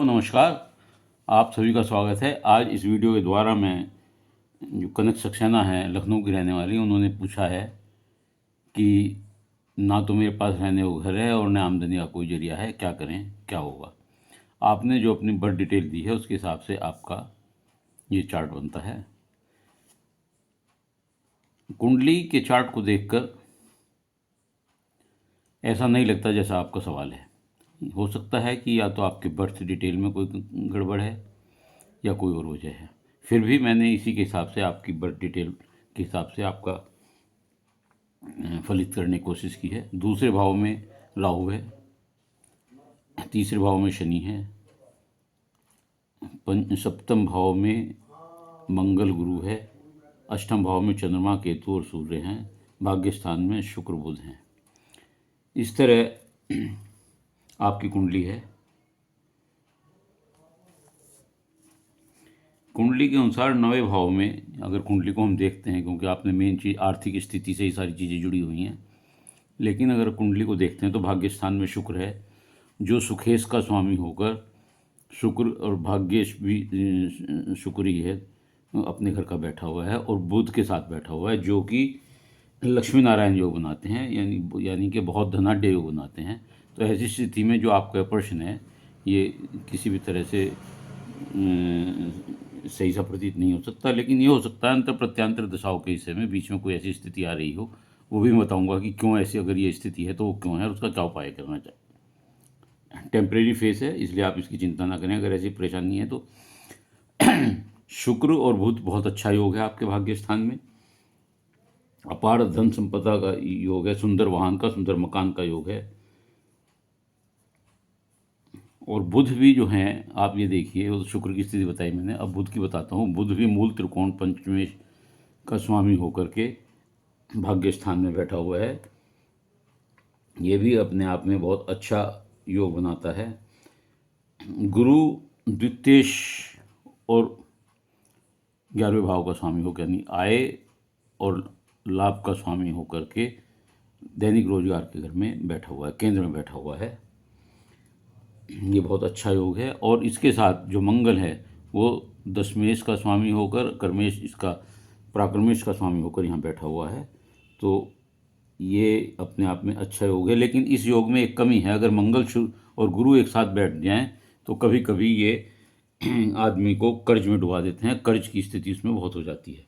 नमस्कार। आप सभी का स्वागत है। आज इस वीडियो के द्वारा मैं जो कनक सक्सेना है, लखनऊ की रहने वाली, उन्होंने पूछा है कि ना तो मेरे पास रहने को घर है और न आमदनी का कोई जरिया है, क्या करें, क्या होगा। आपने जो अपनी बर्थ डिटेल दी है उसके हिसाब से आपका ये चार्ट बनता है। कुंडली के चार्ट को देखकर ऐसा नहीं लगता जैसा आपका सवाल है। हो सकता है कि या तो आपके बर्थ डिटेल में कोई गड़बड़ है या कोई और वजह है। फिर भी मैंने इसी के हिसाब से आपकी बर्थ डिटेल के हिसाब से आपका फलित करने की कोशिश की है। दूसरे भाव में राहु है, तीसरे भाव में शनि है, सप्तम भाव में मंगल गुरु है, अष्टम भाव में चंद्रमा केतु और सूर्य हैं, भाग्य स्थान में शुक्र बुध हैं। इस तरह आपकी कुंडली है। कुंडली के अनुसार 9वें भाव में अगर कुंडली को हम देखते हैं, क्योंकि आपने मेन चीज़ आर्थिक स्थिति से ही सारी चीज़ें जुड़ी हुई हैं, लेकिन अगर कुंडली को देखते हैं तो भाग्य स्थान में शुक्र है, जो सुखेश का स्वामी होकर शुक्र और भाग्येश भी शुक्र ही है, अपने घर का बैठा हुआ है और बुध के साथ बैठा हुआ है, जो कि लक्ष्मी नारायण योग बनाते हैं, यानी कि बहुत धनाढ्य योग बनाते हैं। तो ऐसी स्थिति में जो आपका प्रश्न है ये किसी भी तरह से सही सा प्रतीत नहीं हो सकता, लेकिन ये हो सकता है अंतर प्रत्यांतर दशाओं के हिस्से में बीच में कोई ऐसी स्थिति आ रही हो। वो भी बताऊंगा कि क्यों ऐसी, अगर ये स्थिति है तो वो क्यों है और उसका क्या उपाय करना चाहिए। टेम्परेरी फेस है, इसलिए आप इसकी चिंता ना करें। अगर ऐसी परेशानी है तो शुक्र और बुध बहुत अच्छा योग है आपके भाग्य स्थान में। अपार धन संपदा का योग है, सुंदर वाहन का, सुंदर मकान का योग है। और बुध भी जो हैं, आप ये देखिए, वो शुक्र की स्थिति बताई मैंने, अब बुध की बताता हूँ। बुध भी मूल त्रिकोण पंचमेश का स्वामी होकर के भाग्य स्थान में बैठा हुआ है। ये भी अपने आप में बहुत अच्छा योग बनाता है। गुरु द्वितीयेश और 11वें भाव का स्वामी होकर, यानी आय और लाभ का स्वामी होकर के दैनिक रोजगार के घर में बैठा हुआ है, केंद्र में बैठा हुआ है। ये बहुत अच्छा योग है। और इसके साथ जो मंगल है वो दशमेश का स्वामी होकर, कर्मेश, इसका प्राकर्मेश का स्वामी होकर यहाँ बैठा हुआ है। तो ये अपने आप में अच्छा योग है। लेकिन इस योग में एक कमी है, अगर मंगल और गुरु एक साथ बैठ जाएं तो कभी कभी ये आदमी को कर्ज में डुबा देते हैं, कर्ज की स्थिति उसमें बहुत हो जाती है।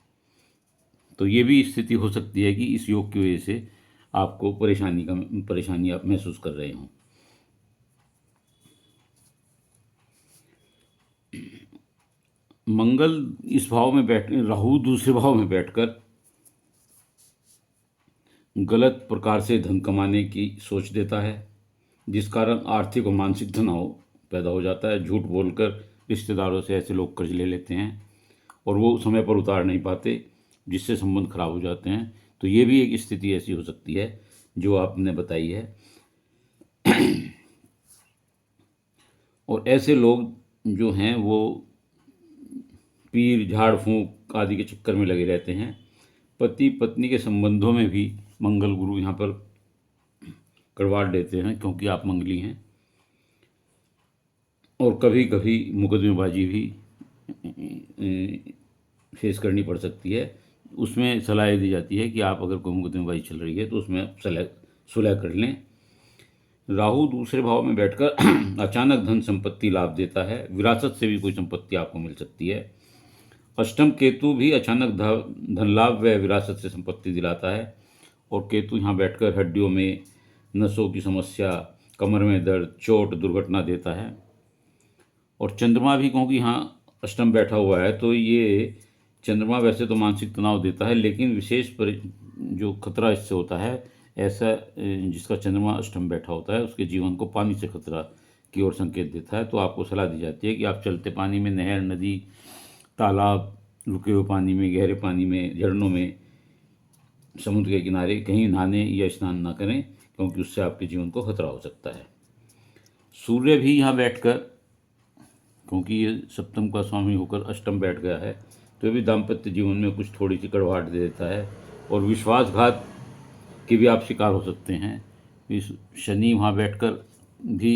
तो ये भी स्थिति हो सकती है कि इस योग की वजह से आपको परेशानी आप महसूस कर रहे हों। मंगल इस भाव में राहु दूसरे भाव में बैठकर गलत प्रकार से धन कमाने की सोच देता है, जिस कारण आर्थिक और मानसिक तनाव पैदा हो जाता है। झूठ बोलकर रिश्तेदारों से ऐसे लोग कर्ज ले लेते हैं और वो समय पर उतार नहीं पाते, जिससे संबंध खराब हो जाते हैं। तो ये भी एक स्थिति ऐसी हो सकती है जो आपने बताई है। और ऐसे लोग जो हैं वो पीर, झाड़ फूंक आदि के चक्कर में लगे रहते हैं। पति पत्नी के संबंधों में भी मंगल गुरु यहाँ पर करवाट देते हैं, क्योंकि आप मंगली हैं। और कभी कभी मुकदमेबाजी भी फेस करनी पड़ सकती है। उसमें सलाह दी जाती है कि आप अगर कोई मुकदमेबाजी चल रही है तो उसमें सुलह कर लें। राहु दूसरे भाव में बैठकर अचानक धन संपत्ति लाभ देता है, विरासत से भी कोई संपत्ति आपको मिल सकती है। अष्टम केतु भी अचानक धन लाभ व विरासत से संपत्ति दिलाता है। और केतु यहाँ बैठकर हड्डियों में नसों की समस्या, कमर में दर्द, चोट, दुर्घटना देता है। और चंद्रमा भी, क्योंकि यहाँ अष्टम बैठा हुआ है, तो ये चंद्रमा वैसे तो मानसिक तनाव देता है, लेकिन विशेष जो खतरा इससे होता है, ऐसा जिसका चंद्रमा अष्टम बैठा होता है उसके जीवन को पानी से खतरा की ओर संकेत देता है। तो आपको सलाह दी जाती है कि आप चलते पानी में, नहर, नदी, तालाब, रुके हुए पानी में, गहरे पानी में, झरनों में, समुद्र के किनारे कहीं नहाने या स्नान ना करें, क्योंकि उससे आपके जीवन को खतरा हो सकता है। सूर्य भी यहाँ बैठकर, क्योंकि ये सप्तम का स्वामी होकर अष्टम बैठ गया है, तो ये भी दाम्पत्य जीवन में कुछ थोड़ी सी कड़वाहट दे देता है और विश्वासघात के भी आप शिकार हो सकते हैं। शनि वहाँ बैठकर भी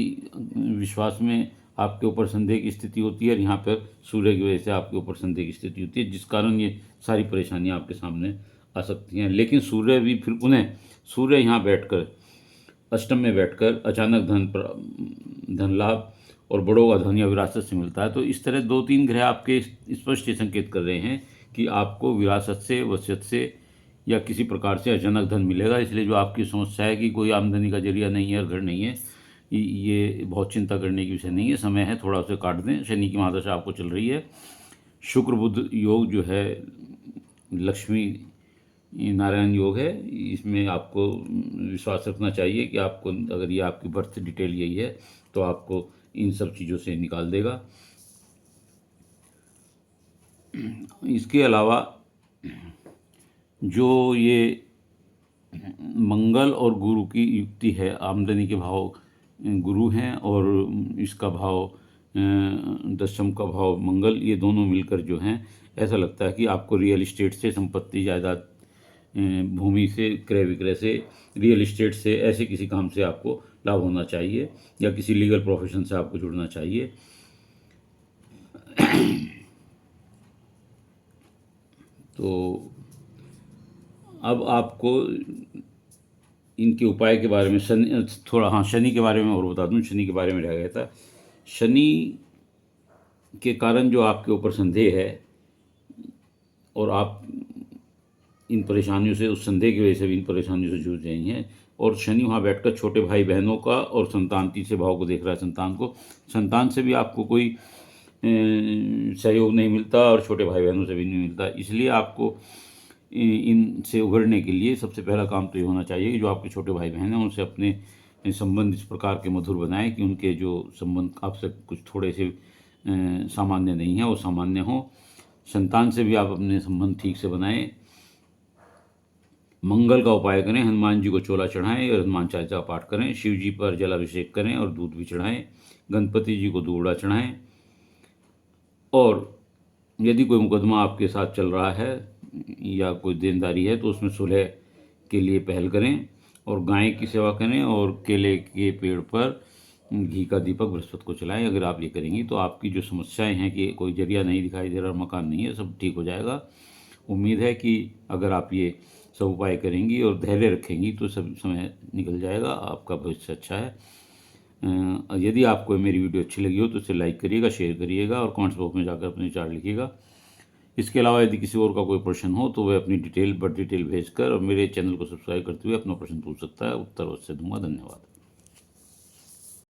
विश्वास में आपके ऊपर संदेह की स्थिति होती है और यहाँ पर सूर्य की वजह से आपके ऊपर संदेह की स्थिति होती है, जिस कारण ये सारी परेशानियाँ आपके सामने आ सकती हैं। लेकिन सूर्य भी फिर पुनः सूर्य यहाँ बैठकर अष्टम में बैठकर अचानक धन लाभ और बड़ों का धन या विरासत से मिलता है। तो इस तरह 2-3 ग्रह आपके स्पष्ट ये संकेत कर रहे हैं कि आपको विरासत से, वसीयत से या किसी प्रकार से अचानक धन मिलेगा। इसलिए जो आपकी समस्या है कि कोई आमदनी का जरिया नहीं है और घर नहीं है, ये बहुत चिंता करने की विषय नहीं है। समय है, थोड़ा उसे काट दें। शनि की महादशा आपको चल रही है। शुक्र बुध योग जो है लक्ष्मी नारायण योग है, इसमें आपको विश्वास रखना चाहिए कि आपको, अगर ये आपकी बर्थ डिटेल यही है तो आपको इन सब चीज़ों से निकाल देगा। इसके अलावा जो ये मंगल और गुरु की युक्ति है, आमदनी के भाव गुरु हैं और इसका भाव दशम का भाव मंगल, ये दोनों मिलकर जो हैं, ऐसा लगता है कि आपको रियल इस्टेट से, संपत्ति जायदाद, भूमि से, क्रय विक्रय से, रियल इस्टेट से, ऐसे किसी काम से आपको लाभ होना चाहिए या किसी लीगल प्रोफेशन से आपको जुड़ना चाहिए। तो अब आपको इनके उपाय के बारे में शनि के बारे में और बता दूं। शनि के बारे में रह गया था। शनि के कारण जो आपके ऊपर संदेह है और आप इन परेशानियों से, उस संदेह की वजह से भी इन परेशानियों से जूझ रही हैं, और शनि वहाँ बैठकर छोटे भाई बहनों का और संतान, तीसरे भाव को देख रहा है, संतान से भी आपको कोई सहयोग नहीं मिलता और छोटे भाई बहनों से भी नहीं मिलता। इसलिए आपको इनसे उभरने के लिए सबसे पहला काम तो ये होना चाहिए कि जो आपके छोटे भाई बहन हैं उनसे अपने संबंध इस प्रकार के मधुर बनाएं कि उनके जो संबंध आपसे कुछ थोड़े से सामान्य नहीं है वो सामान्य हो। संतान से भी आप अपने संबंध ठीक से बनाएं। मंगल का उपाय करें, हनुमान जी को चोला चढ़ाएं और हनुमान चालीसा का पाठ करें। शिव जी पर जलाभिषेक करें और दूध भी चढ़ाएं। गणपति जी को दूबड़ा चढ़ाएं। और यदि कोई मुकदमा आपके साथ चल रहा है या कोई देनदारी है तो उसमें सुलह के लिए पहल करें और गाय की सेवा करें और केले के पेड़ पर घी का दीपक बृहस्पति को चलाएं। अगर आप ये करेंगी तो आपकी जो समस्याएं हैं कि कोई जरिया नहीं दिखाई दे रहा, मकान नहीं है, सब ठीक हो जाएगा। उम्मीद है कि अगर आप ये सब उपाय करेंगी और धैर्य रखेंगी तो सब समय निकल जाएगा, आपका भविष्य अच्छा है। यदि आपको मेरी वीडियो अच्छी लगी हो तो इसे लाइक करिएगा, शेयर करिएगा और कमेंट्स बॉक्स में जाकर अपने विचार लिखिएगा। इसके अलावा यदि किसी और का कोई प्रश्न हो तो वह अपनी डिटेल भेजकर और मेरे चैनल को सब्सक्राइब करते हुए अपना प्रश्न पूछ सकता है। उत्तर अवश्य दूंगा। धन्यवाद।